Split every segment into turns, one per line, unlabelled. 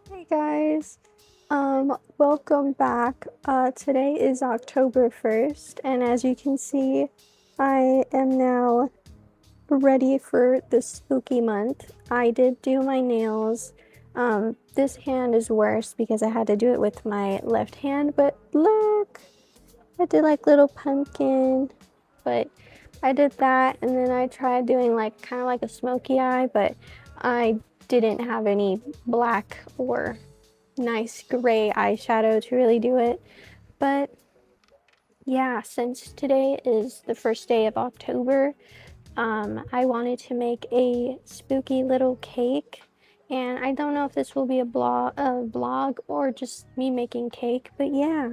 Hey guys, welcome back. Today is October 1st, and as you can see, I am now ready for the spooky month. I did do my nails. This hand is worse because I had to do it with my left hand, but look, I did like little pumpkin, but I did that, and then I tried doing like kind of like a smoky eye, but I didn't have any black or nice gray eyeshadow to really do it. But yeah, since today is the first day of October, I wanted to make a spooky little cake. And I don't know if this will be a vlog or just me making cake, but yeah.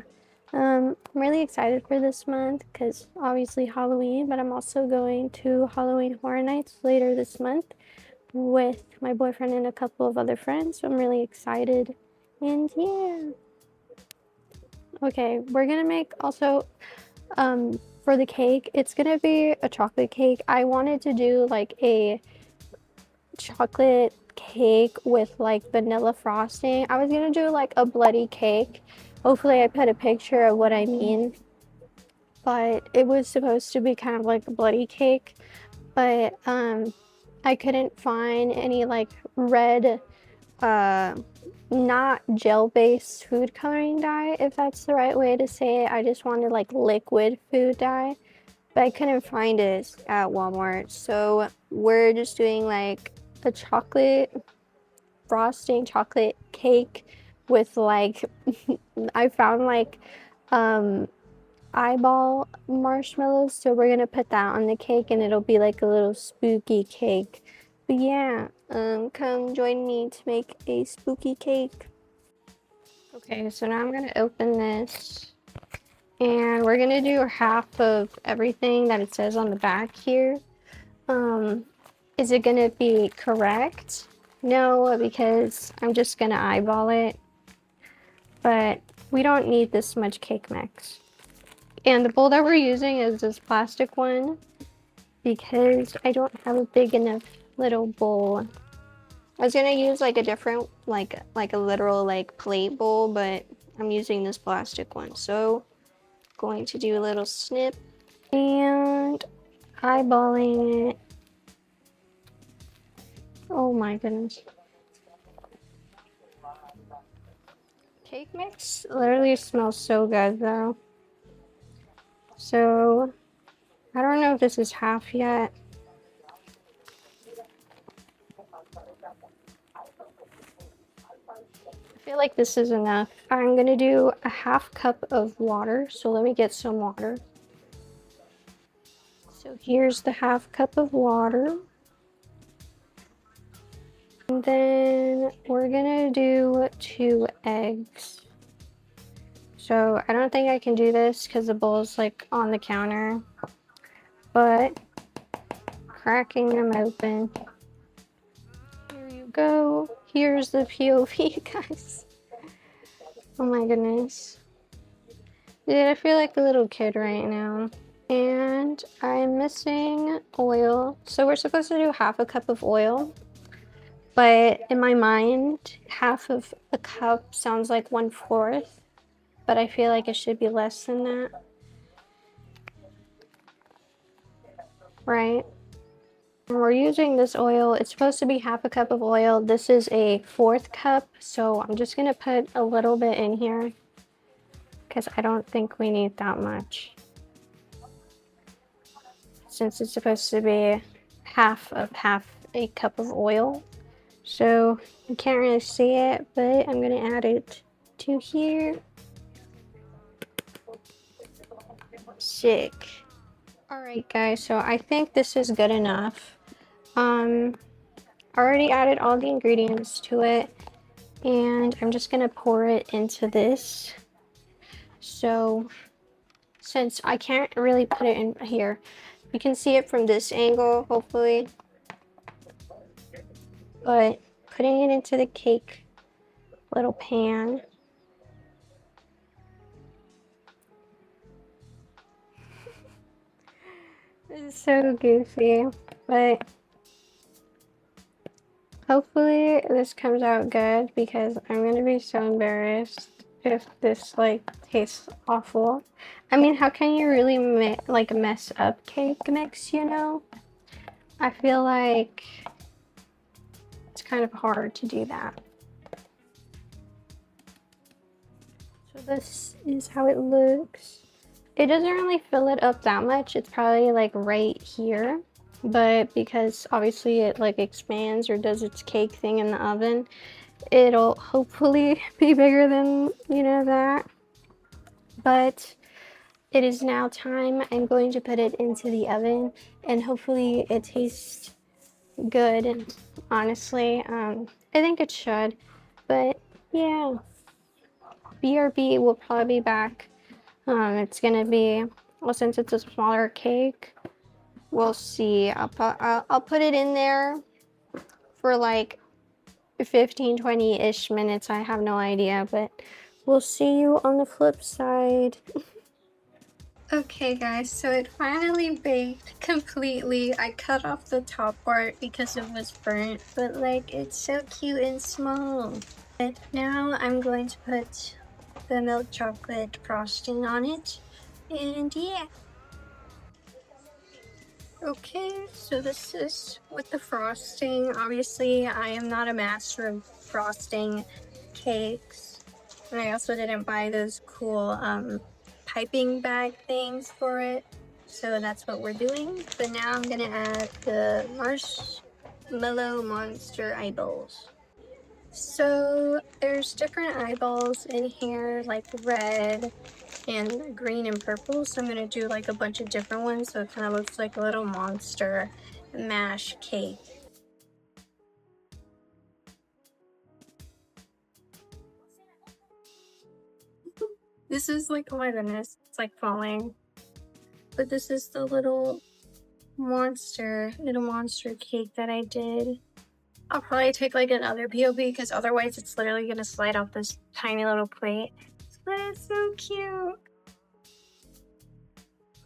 I'm really excited for this month because obviously Halloween, but I'm also going to Halloween Horror Nights later this month with my boyfriend and a couple of other friends. So I'm really excited. And yeah. Okay, we're gonna make also for the cake, it's gonna be a chocolate cake. I wanted to do like a chocolate cake with like vanilla frosting. I was gonna do like a bloody cake. Hopefully I put a picture of what I mean. But it was supposed to be kind of like a bloody cake, but I couldn't find any like red uh not gel-based food coloring dye, if that's the right way to say it. I just wanted like liquid food dye, but I couldn't find it at Walmart. So we're just doing like a chocolate frosting chocolate cake with like I found like um eyeball marshmallows, so we're gonna put that on the cake and it'll be like a little spooky cake. But yeah, come join me to make a spooky cake. Okay, so now I'm gonna open this and we're gonna do half of everything that it says on the back here. Um, is it gonna be correct? No, because I'm just gonna eyeball it, but we don't need this much cake mix. And the bowl that we're using is this plastic one because I don't have a big enough little bowl. I was gonna use like a different, like a literal like plate bowl, but I'm using this plastic one. So going to do a little snip and eyeballing it. Oh my goodness. Cake mix literally smells so good though. So I don't know if this is half yet. I feel like this is enough. I'm gonna do a half cup of water. So let me get some water. So here's the half cup of water. And then we're gonna do 2 eggs. So I don't think I can do this because the bowl is like on the counter, but cracking them open. Here you go. Here's the POV, guys. Oh my goodness. Dude, I feel like a little kid right now. And I'm missing oil. So we're supposed to do half a cup of oil. But in my mind, half of a cup sounds like 1/4. But I feel like it should be less than that. Right? And we're using this oil. It's supposed to be half a cup of oil. This is a 1/4 cup. So I'm just going to put a little bit in here because I don't think we need that much. Since it's supposed to be half a cup of oil. So you can't really see it, but I'm gonna add it to here. Sick. Alright guys, so I think this is good enough. I already added all the ingredients to it and I'm just gonna pour it into this. So since I can't really put it in here, you can see it from this angle, hopefully. But putting it into the cake little pan. This is so goofy, but Hopefully this comes out good because I'm gonna be so embarrassed if this like tastes awful. I mean, how can you really like mess up cake mix, you know? I feel like it's kind of hard to do that. So this is how it looks. It doesn't really fill it up that much. It's probably like right here. But because obviously it like expands or does its cake thing in the oven, it'll hopefully be bigger than, you know, that. But it is now time. I'm going to put it into the oven and hopefully it tastes good. And honestly, I think it should. But yeah, BRB will probably be back. It's gonna be, well, since it's a smaller cake, we'll see. I'll put it in there for like 15-20-ish minutes. I have no idea, but we'll see you on the flip side. Okay guys, so it finally baked completely. I cut off the top part because it was burnt, but like it's so cute and small. But now I'm going to put the milk chocolate frosting on it, and yeah. Okay, so this is with the frosting. Obviously, I am not a master of frosting cakes. And I also didn't buy those cool piping bag things for it. So that's what we're doing. But now I'm gonna add the marshmallow monster eyeballs. So there's different eyeballs in here, like red and green and purple. So I'm gonna do like a bunch of different ones so it kind of looks like a little monster mash cake. This is like, oh my goodness, it's like falling. But this is the little monster cake that I did. I'll probably take like another POV because otherwise it's literally gonna slide off this tiny little plate. But it's so cute.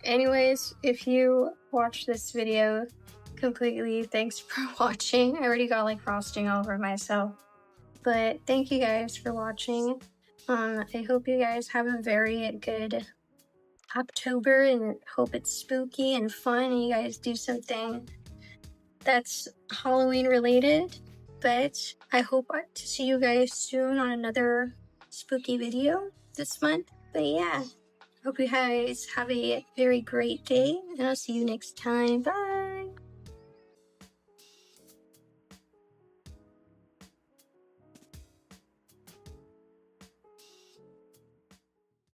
Anyways, if you watch this video completely, thanks for watching. I already got like frosting all over myself. But thank you guys for watching. I hope you guys have a very good October and hope it's spooky and fun and you guys do something that's Halloween related. But I hope to see you guys soon on another spooky video this month. But yeah, hope you guys have a very great day and I'll see you next time. Bye!